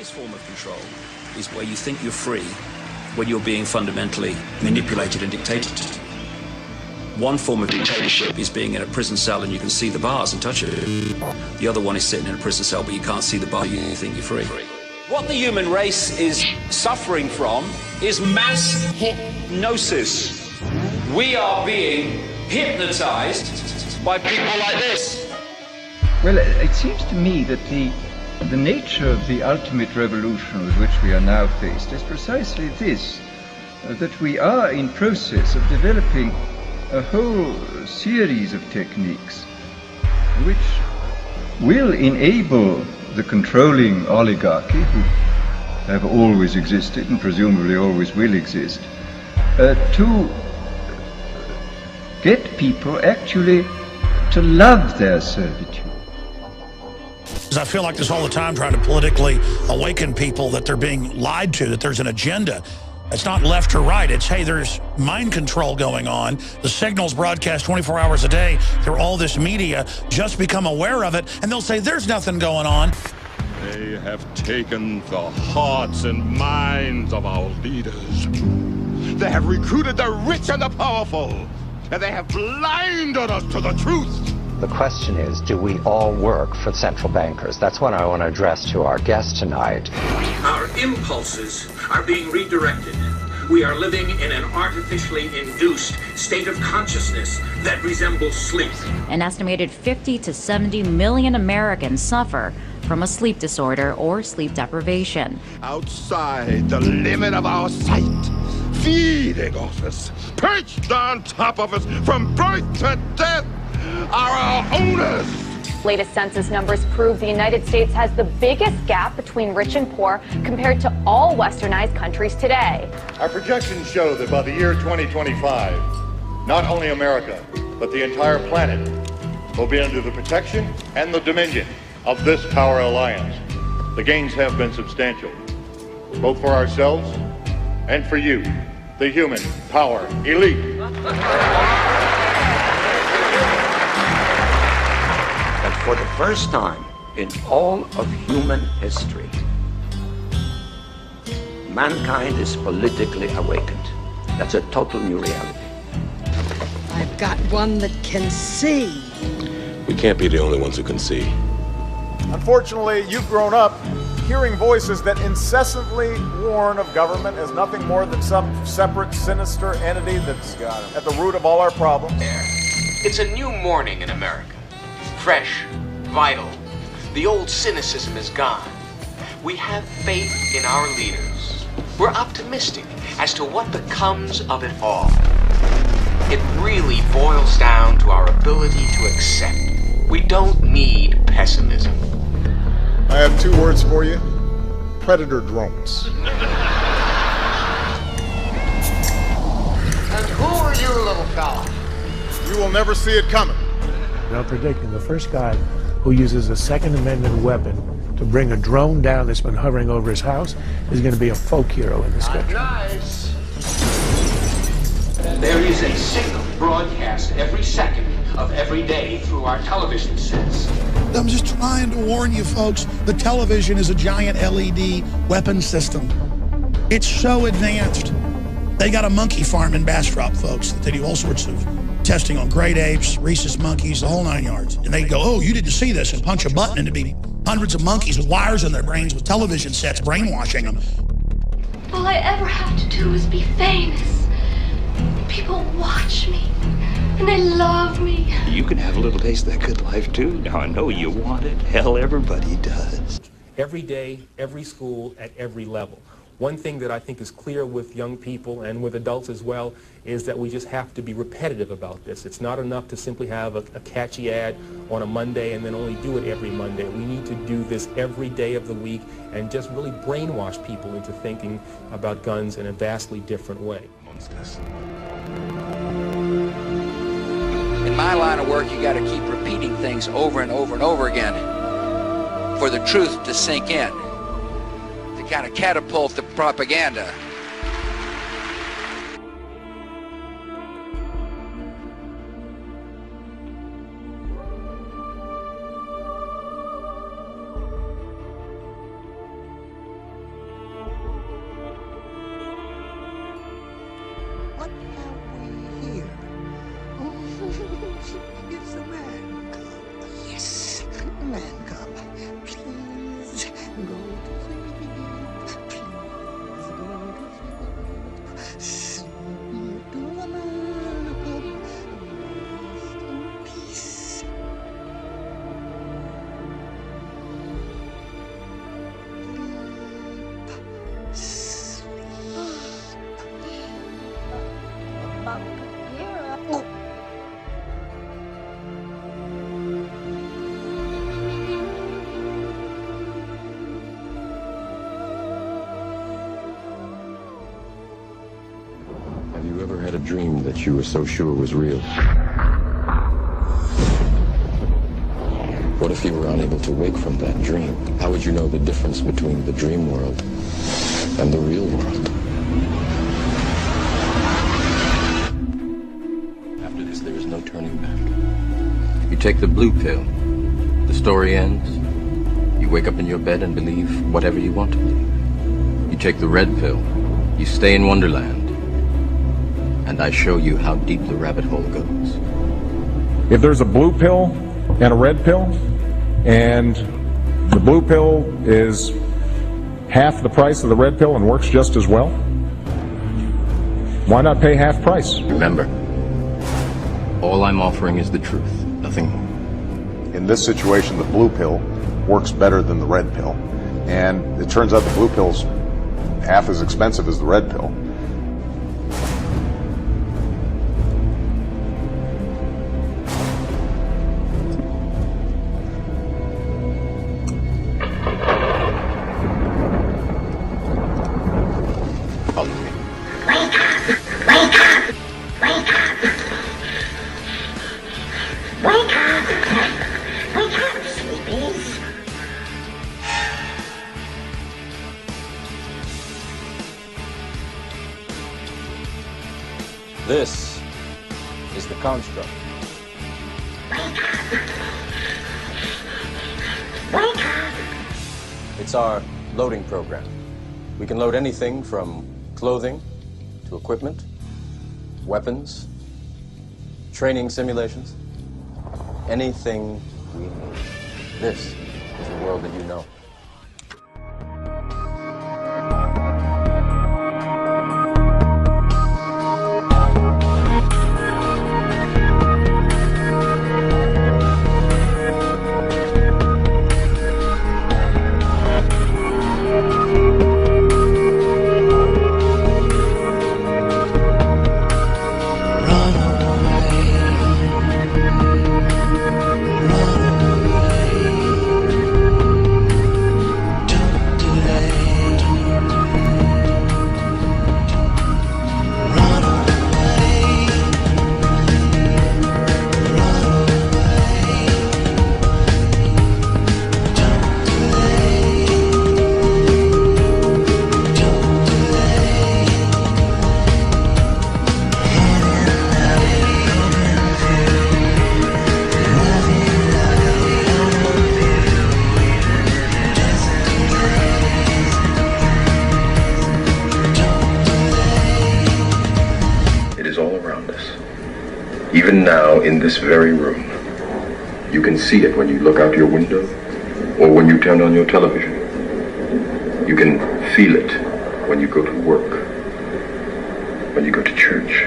greatest form of control is where you think you're free when you're being fundamentally manipulated and dictated to. One form of dictatorship is being in a prison cell and you can see the bars and touch it. The other one is sitting in a prison cell but you can't see the bar, you think you're free. What the human race is suffering from is mass hypnosis. We are being hypnotized by people like this. Well, it seems to me that the nature of the ultimate revolution with which we are now faced is precisely this, that we are in process of developing a whole series of techniques which will enable the controlling oligarchy, who have always existed and presumably always will exist, to get people actually to love their servitude. I feel like this all the time, trying to politically awaken people that they're being lied to, that there's an agenda. It's not left or right. It's, hey, there's mind control going on. The signal's broadcast 24 hours a day through all this media. Just become aware of it, and they'll say there's nothing going on. They have taken the hearts and minds of our leaders. They have recruited the rich and the powerful, and they have blinded us to the truth. The question is, do we all work for central bankers? That's what I want to address to our guest tonight. Our impulses are being redirected. We are living in an artificially induced state of consciousness that resembles sleep. An estimated 50 to 70 million Americans suffer from a sleep disorder or sleep deprivation. Outside the limit of our sight, feeding off us, perched on top of us from birth to death, are our owners. Latest census numbers prove the United States has the biggest gap between rich and poor compared to all westernized countries today. Our projections show that by the year 2025, not only America, but the entire planet will be under the protection and the dominion of this power alliance. The gains have been substantial, both for ourselves and for you, the human power elite. For the first time in all of human history, mankind is politically awakened. That's a total new reality. I've got one that can see. We can't be the only ones who can see. Unfortunately, you've grown up hearing voices that incessantly warn of government as nothing more than some separate, sinister entity that's at the root of all our problems. It's a new morning in America. Fresh, vital. The old cynicism is gone. We have faith in our leaders. We're optimistic as to what becomes of it all. It really boils down to our ability to accept. We don't need pessimism. I have two words for you. Predator drones. And who are you, little fella? You will never see it coming. I'm predicting the first guy who uses a Second Amendment weapon to bring a drone down that's been hovering over his house is going to be a folk hero in this country. Nice. There is a signal broadcast every second of every day through our television sets. I'm just trying to warn you folks, the television is a giant LED weapon system. It's so advanced. They got a monkey farm in Bastrop, folks, that they do all sorts of testing on great apes, rhesus monkeys, the whole 9 yards. And they go, oh, you didn't see this, and punch a button and it'd be hundreds of monkeys with wires in their brains with television sets brainwashing them. All I ever have to do is be famous. People watch me and they love me. You can have a little taste of that good life too. Now I know you want it. Hell, everybody does. Every day, every school, at every level. One thing that I think is clear with young people and with adults as well is that we just have to be repetitive about this. It's not enough to simply have a catchy ad on a Monday and then only do it every Monday. We need to do this every day of the week and just really brainwash people into thinking about guns in a vastly different way. In my line of work, you got to keep repeating things over and over and over again for the truth to sink in, to kind of catapult the propaganda. Man cub, please go to sleep. Please go to sleep. Sleep to the man cub. Rest in peace. Have you ever had a dream that you were so sure was real? What if you were unable to wake from that dream? How would you know the difference between the dream world and the real world? After this, there is no turning back. You take the blue pill, the story ends. You wake up in your bed and believe whatever you want to believe. You take the red pill, you stay in Wonderland, and I show you how deep the rabbit hole goes. If there's a blue pill and a red pill, and the blue pill is half the price of the red pill and works just as well, why not pay half price? Remember, all I'm offering is the truth, nothing more. In this situation, the blue pill works better than the red pill, and it turns out the blue pill's half as expensive as the red pill. This is the construct. It's our loading program. We can load anything from clothing to equipment, weapons, training simulations, anything we need. This is the world that you know. Even now, in this very room, you can see it when you look out your window or when you turn on your television. You can feel it when you go to work, when you go to church,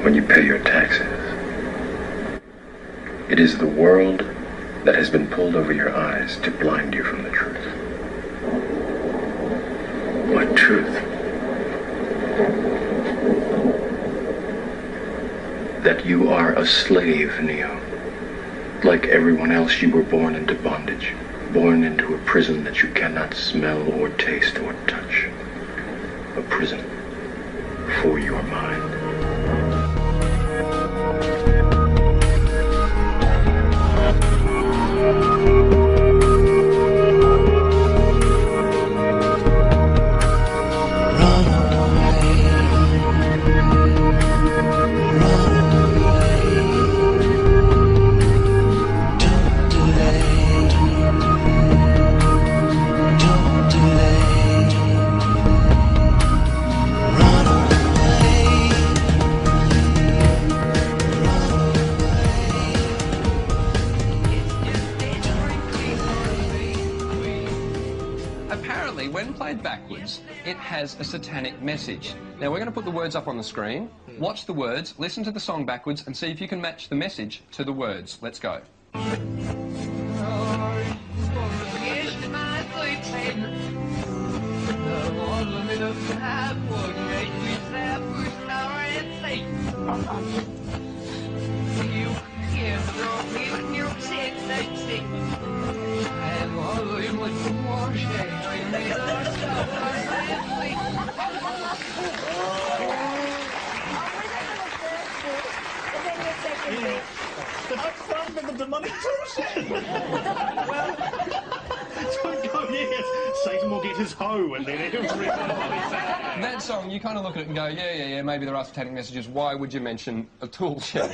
when you pay your taxes. It is the world that has been pulled over your eyes to blind you from the truth. What truth? That you are a slave, Neo. Like everyone else, you were born into bondage, born into a prison that you cannot smell or taste or touch. A prison for your mind. when played backwards, it has a satanic message. Now, we're going to put the words up on the screen. Watch the words, listen to the song backwards, and see if you can match the message to the words. Let's go. I'm from the demonic tool. Well, yes, Satan will get his hoe and then everybody That song, you kind of look at it and go, yeah, maybe there are satanic messages. Why would you mention a tool shed?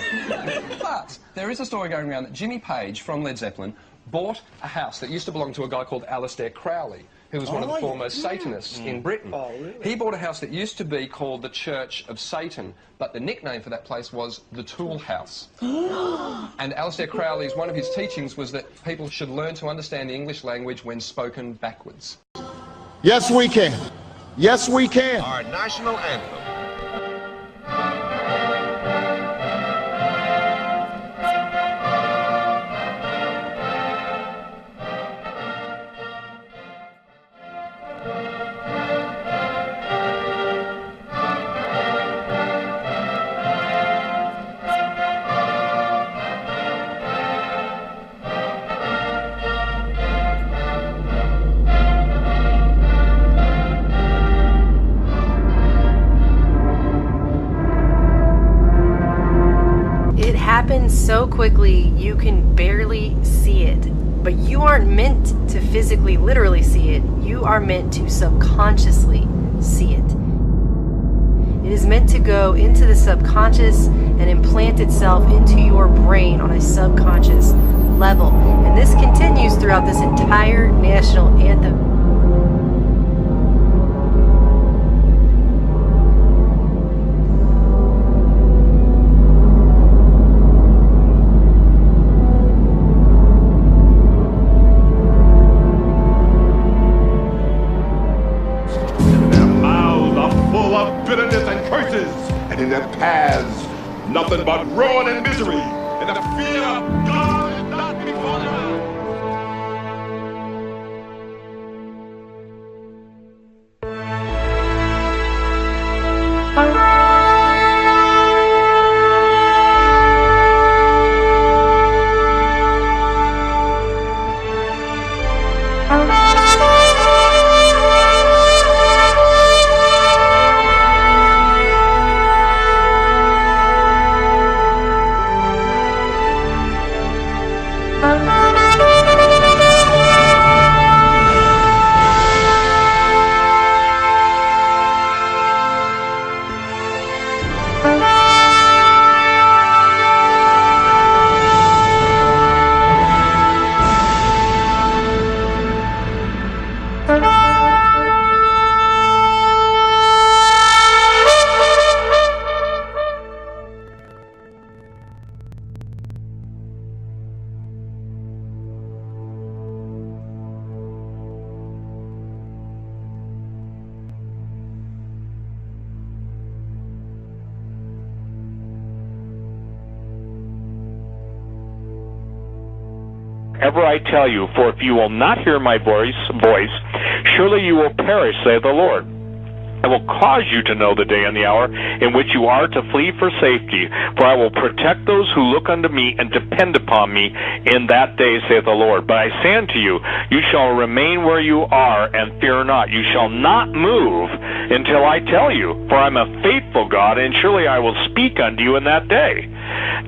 But there is a story going around that Jimmy Page from Led Zeppelin bought a house that used to belong to a guy called Aleister Crowley, who was one of the foremost Satanists in Britain. Oh, really? He bought a house that used to be called the Church of Satan, but the nickname for that place was the Tool House. And Aleister Crowley's, one of his teachings was that people should learn to understand the English language when spoken backwards. Yes, we can. Yes, we can. Our national anthem. So quickly you can barely see it, but you aren't meant to physically, literally see it. You are meant to subconsciously see it. It is meant to go into the subconscious and implant itself into your brain on a subconscious level, and this continues throughout this entire national anthem. Nothing but ruin and misery, and the fear of God is not before them. Ever I tell you, for if you will not hear my voice, surely you will perish, saith the Lord. I will cause you to know the day and the hour in which you are to flee for safety. For I will protect those who look unto me and depend upon me in that day, saith the Lord. But I say unto you, you shall remain where you are, and fear not. You shall not move until I tell you. For I am a faithful God, and surely I will speak unto you in that day.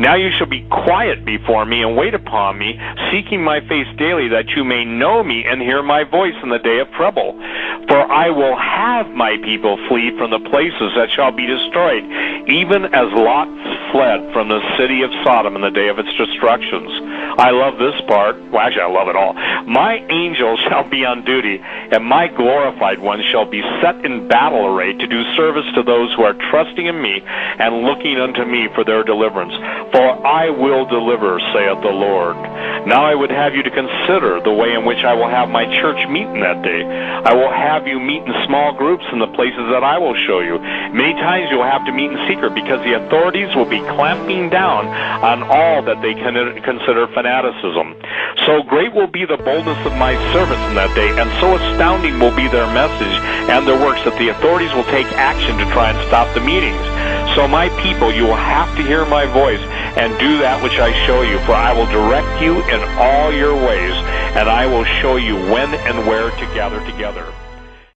Now you shall be quiet before me and wait upon me, seeking my face daily, that you may know me and hear my voice in the day of trouble. For I will have my people flee from the places that shall be destroyed, even as Lot fled from the city of Sodom in the day of its destructions. I love this part. Well, actually, I love it all. My angels shall be on duty, and my glorified ones shall be set in battle array to do service to those who are trusting in me and looking unto me for their deliverance. For I will deliver, saith the Lord. Now I would have you to consider the way in which I will have my church meet in that day. I will have you meet in small groups in the places that I will show you. Many times you'll have to meet in secret because the authorities will be clamping down on all that they consider fanaticism. So great will be the boldness of my servants in that day, and so astounding will be their message and their works that the authorities will take action to try and stop the meetings. So my people, you will have to hear my voice and do that which I show you, for I will direct you in all your ways, and I will show you when and where to gather together.